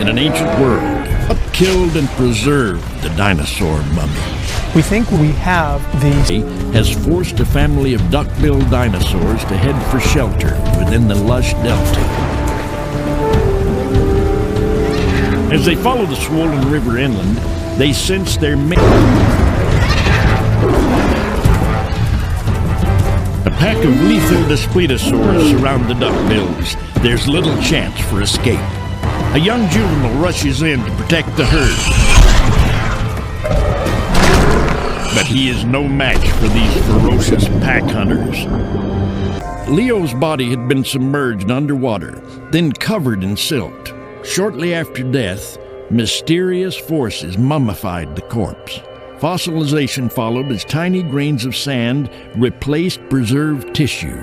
in an ancient world. What killed and preserved the dinosaur mummy? We think we have the... has forced a family of duck-billed dinosaurs to head for shelter within the lush delta. As they follow the swollen river inland, they sense their mate. A pack of lethal daspletosaurs surround the duck-bills. There's little chance for escape. A young juvenile rushes in to protect the herd. But he is no match for these ferocious pack hunters. Leo's body had been submerged underwater, then covered in silt. Shortly after death, mysterious forces mummified the corpse. Fossilization followed as tiny grains of sand replaced preserved tissue.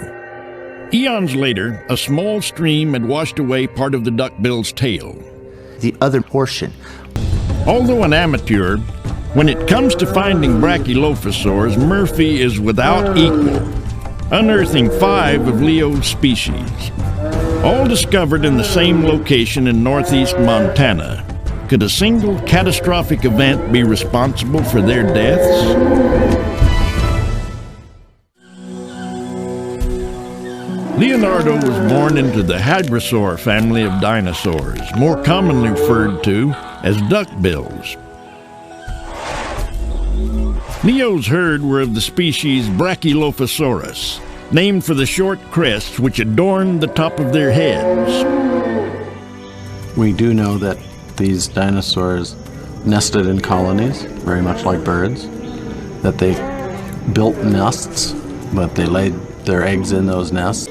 Eons later, a small stream had washed away part of the duckbill's tail. The other portion. Although an amateur, when it comes to finding brachylophosaurs, Murphy is without equal, unearthing 5 of Leo's species, all discovered in the same location in northeast Montana. Could a single catastrophic event be responsible for their deaths? Leonardo was born into the hadrosaur family of dinosaurs, more commonly referred to as duckbills. Leo's herd were of the species brachylophosaurus, named for the short crests which adorned the top of their heads. We do know that these dinosaurs nested in colonies, very much like birds, that they built nests, but they laid their eggs in those nests.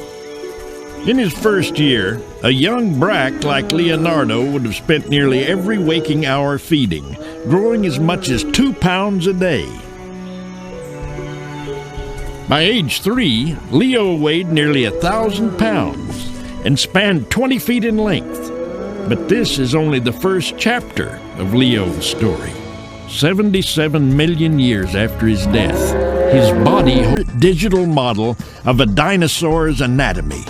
In his first year, a young brach like Leonardo would have spent nearly every waking hour feeding, growing as much as 2 pounds a day. By age 3, Leo weighed nearly 1,000 pounds and spanned 20 feet in length. But this is only the first chapter of Leo's story. 77 million years after his death, his body holds a digital model of a dinosaur's anatomy.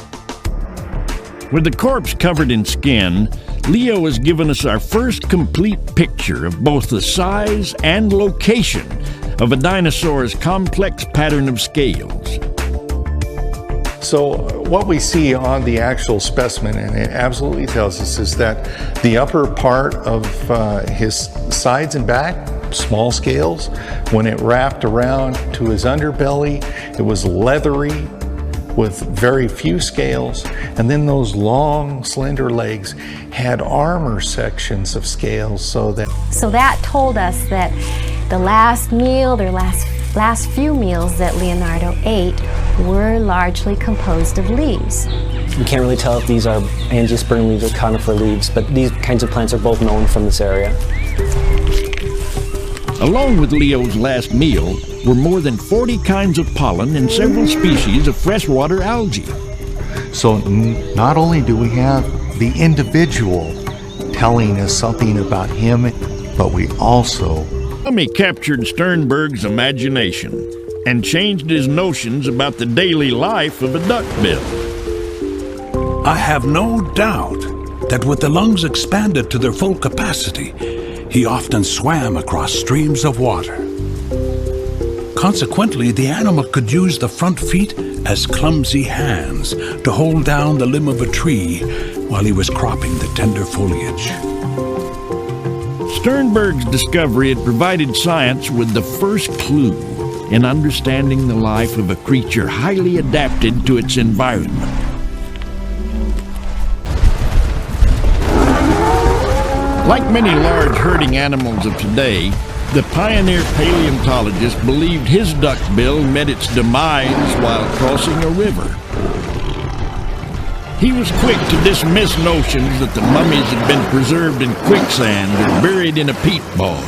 With the corpse covered in skin, Leo has given us our first complete picture of both the size and location of a dinosaur's complex pattern of scales. So what we see on the actual specimen, and it absolutely tells us, is that the upper part of his sides and back, small scales, when it wrapped around to his underbelly, it was leathery with very few scales, and then those long, slender legs had armor sections of scales, so that told us that the last meal, or last few meals that Leonardo ate were largely composed of leaves. We can't really tell if these are angiosperm leaves or conifer leaves, but these kinds of plants are both known from this area. Along with Leo's last meal were more than 40 kinds of pollen and several species of freshwater algae. So not only do we have the individual telling us something about him, but we also... Mummy captured Sternberg's imagination and changed his notions about the daily life of a duckbill. I have no doubt that with the lungs expanded to their full capacity, he often swam across streams of water. Consequently, the animal could use the front feet as clumsy hands to hold down the limb of a tree while he was cropping the tender foliage. Sternberg's discovery had provided science with the first clue in understanding the life of a creature highly adapted to its environment. Like many large herding animals of today, the pioneer paleontologist believed his duckbill met its demise while crossing a river. He was quick to dismiss notions that the mummies had been preserved in quicksand or buried in a peat bog.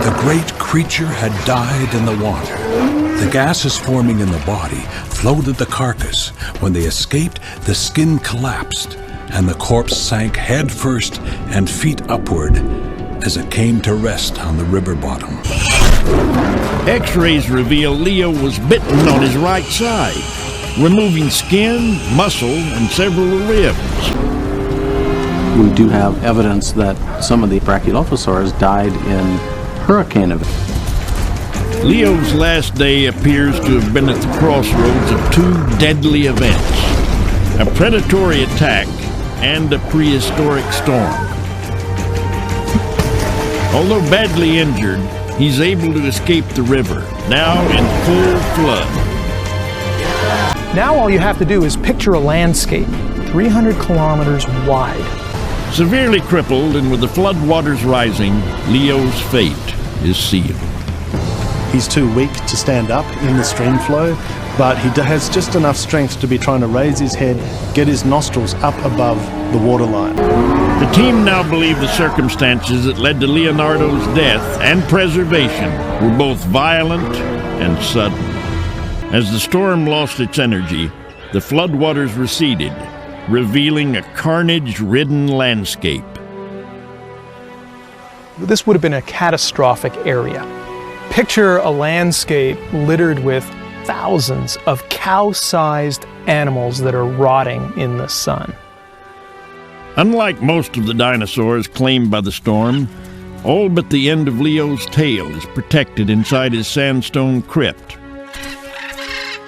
The great creature had died in the water. The gases forming in the body floated the carcass. When they escaped, the skin collapsed, and the corpse sank head first and feet upward as it came to rest on the river bottom. X-rays reveal Leo was bitten on his right side, removing skin, muscle, and several ribs. We do have evidence that some of the brachylophosaurus died in hurricane events. Leo's last day appears to have been at the crossroads of two deadly events: a predatory attack and a prehistoric storm. Although badly injured, he's able to escape the river, now in full flood. Now all you have to do is picture a landscape 300 kilometers wide. Severely crippled and with the floodwaters rising, Leo's fate is sealed. He's too weak to stand up in the stream flow, but he has just enough strength to be trying to raise his head, get his nostrils up above the waterline. The team now believe the circumstances that led to Leonardo's death and preservation were both violent and sudden. As the storm lost its energy, the floodwaters receded, revealing a carnage-ridden landscape. This would have been a catastrophic area. Picture a landscape littered with thousands of cow-sized animals that are rotting in the sun. Unlike most of the dinosaurs claimed by the storm, all but the end of Leo's tail is protected inside his sandstone crypt.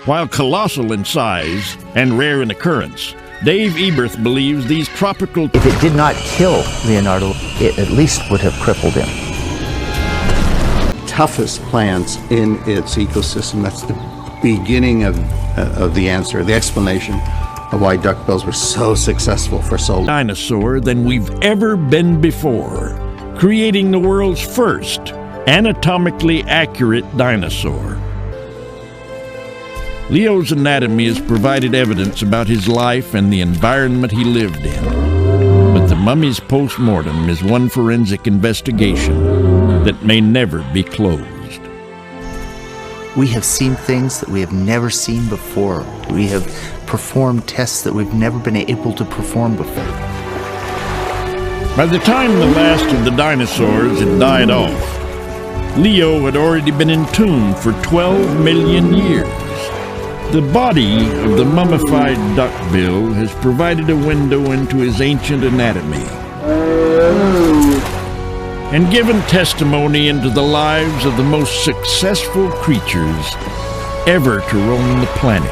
While colossal in size and rare in occurrence, Dave Eberth believes these tropical... If it did not kill Leonardo, it at least would have crippled him. Toughest plants in its ecosystem. That's the beginning of the answer, the explanation of why duckbills were so successful for so long. Dinosaur than we've ever been before, creating the world's first anatomically accurate dinosaur. Leo's anatomy has provided evidence about his life and the environment he lived in. But the mummy's post-mortem is one forensic investigation that may never be closed. We have seen things that we have never seen before. We have performed tests that we've never been able to perform before. By the time the last of the dinosaurs had died off, Leo had already been entombed for 12 million years. The body of the mummified duckbill has provided a window into his ancient anatomy and given testimony into the lives of the most successful creatures ever to roam the planet.